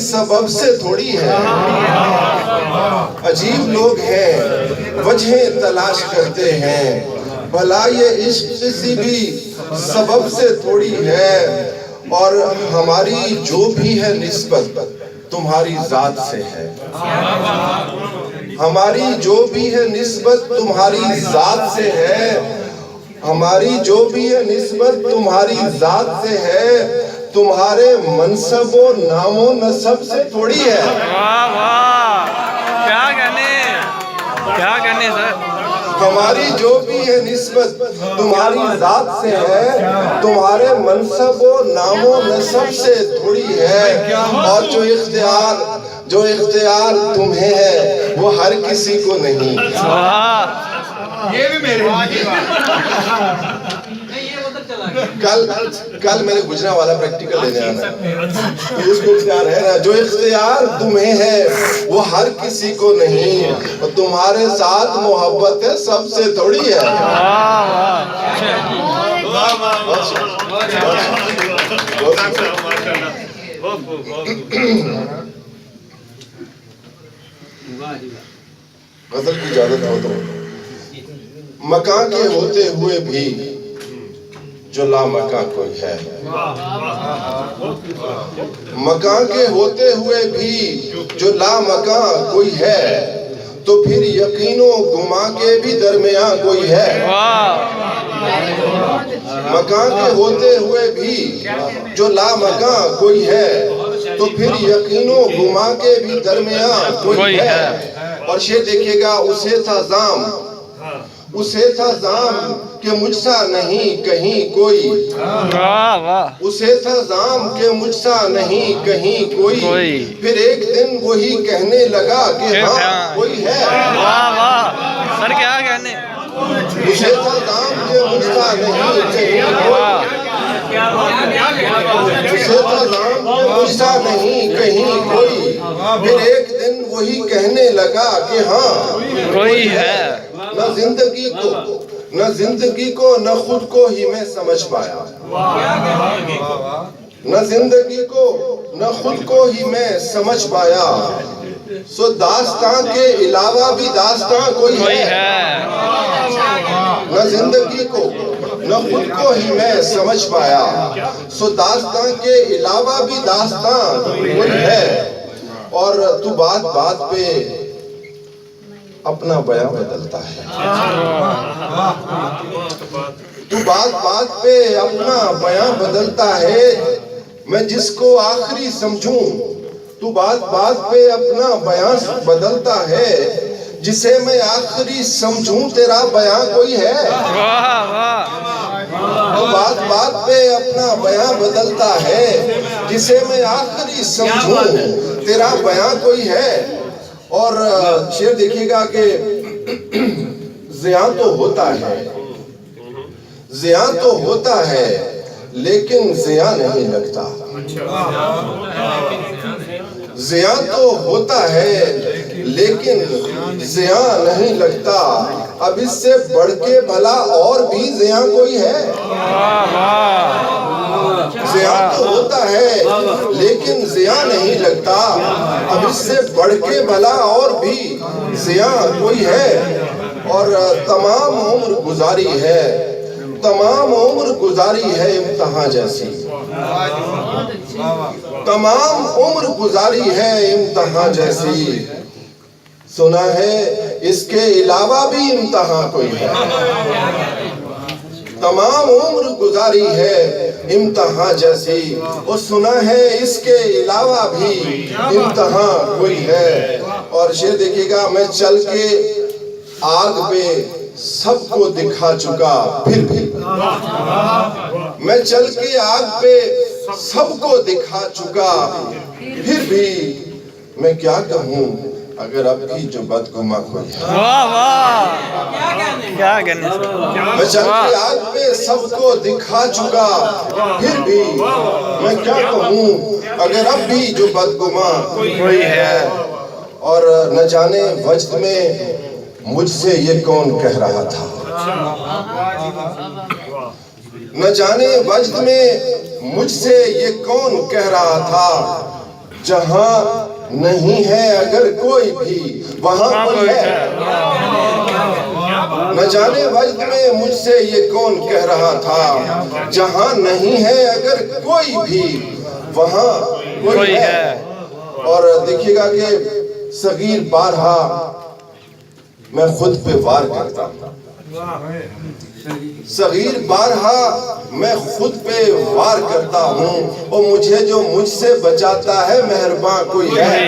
سبب سے تھوڑی ہے، عجیب لوگ ہیں وجہیں تلاش کرتے ہیں، بھلا یہ عشق کسی بھی سبب سے تھوڑی ہے، اور ہماری جو بھی ہے نسبت تمہاری ذات سے ہے، ہماری جو بھی ہے نسبت تمہاری ذات سے ہے، ہماری جو بھی ہے نسبت تمہاری ذات سے ہے، تمہارے منصب و نام و نسب سے تھوڑی ہے۔ واہ واہ، کیا کہنے سر۔ ہماری جو بھی ہے نسبت تمہاری ذات سے ہے، تمہارے منصب و نام و نسب سے تھوڑی ہے، اور جو اختیار تمہیں ہے وہ ہر کسی کو نہیں۔ یہ بھی میرے کل میں نے گجرا والا پریکٹیکل لینے آنا ہے، تو اس کو اختیار ہے نا، جو اختیار تمہیں ہے وہ ہر کسی کو نہیں، اور تمہارے ساتھ محبت ہے سب سے تھوڑی ہے۔ غزل کی اجازت ہو تو مکان کے ہوتے ہوئے بھی جو لامکاں کوئی ہے، مکان کے ہوتے ہوئے بھی جو لامکاں کوئی ہے، تو پھر یقین و گمان کے بھی درمیان کوئی ہے۔ مکان کے ہوتے ہوئے بھی جو لامکاں کوئی ہے، تو پھر یقین و گمان کے بھی درمیان کوئی ہے۔ اور شعر دیکھیے گا، اسے تھا زام کہ مجھ سا نہیں کہیں کوئی، اسے تھا زام کہ مجھ سا نہیں کہیں کوئی، پھر ایک دن وہی کہنے لگا کہ ہاں کوئی ہے۔ سر کیا کہنے، اسے تھا زام کہ مجھ سا نہیں کہیں کوئی، اسے تھا زام کہ مجھ سا نہیں کہیں کوئی، پھر ایک دن وہی کہنے لگا کہ ہاں کوئی ہے۔ نہ زندگی کو نہ خود کو ہی میں سمجھ پایا، نہ زندگی کو نہ خود کو ہی میں سمجھ پایا، سو داستان کے علاوہ بھی داستان کوئی ہے۔ نہ زندگی کو نہ خود کو ہی میں سمجھ پایا، سو داستان کے علاوہ بھی داستان کوئی ہے۔ اور تو بات بات پہ اپنا بیان بدلتا ہے، تو بات بات پہ اپنا بیان بدلتا ہے، میں جس کو آخری سمجھوں تو بات بات پہ اپنا بیان بدلتا ہے، جسے میں آخری سمجھوں تیرا بیان کوئی ہے۔ تو بات بات پہ اپنا بیان بدلتا ہے، جسے میں آخری سمجھوں تیرا بیان کوئی ہے۔ اور شعر دیکھیے گا کہ زیاں تو ہوتا ہے، زیاں تو ہوتا ہے لیکن زیاں نہیں لگتا، زیاں تو ہوتا ہے لیکن زیاں نہیں لگتا، اب اس سے بڑھ کے بھلا اور بھی زیاں کوئی ہے۔ زیاں تو ہوتا ہے لیکن زیاں نہیں لگتا، اب اس سے بڑھ کے بھلا اور بھی زیاں کوئی ہے۔ اور تمام عمر گزاری ہے، تمام عمر گزاری ہے امتحان جیسی، تمام عمر گزاری ہے امتحان جیسی، سنا ہے اس کے علاوہ بھی امتحان کوئی ہے۔ تمام عمر گزاری ہے امتحان جیسی، اور سنا ہے اس کے علاوہ بھی امتحان کوئی ہے۔ اور شعر دیکھیے گا، میں چل کے آگ پہ سب کو دکھا چکا پھر بھی، میں چل کے آگ پہ سب کو دکھا چکا پھر بھی، میں کیا کہوں اگر اب بھی جو بدگماں کوئی ہے۔ کیا کہنے، میں چل کے آگ پہ سب کو دکھا چکا پھر بھی، میں کیا کہوں اگر اب بھی جو بدگماں کوئی ہے۔ اور نہ جانے وجد میں مجھ سے یہ کون کہہ رہا تھا، نہ جانے وجد میں مجھ سے یہ کون کہہ رہا تھا، جہاں نہیں ہے اگر کوئی بھی وہاں کوئی ہے۔ نہ جانے وجد میں مجھ سے یہ کون کہہ رہا تھا، جہاں نہیں ہے اگر کوئی بھی وہاں کوئی ہے۔ اور دیکھیے گا کہ صغیر بارہا میں خود پہ وار کرتا ہوں، صغیر بارہا میں خود پہ وار کرتا ہوں، اور مجھے جو مجھ سے بچاتا ہے مہرباں کوئی ہے۔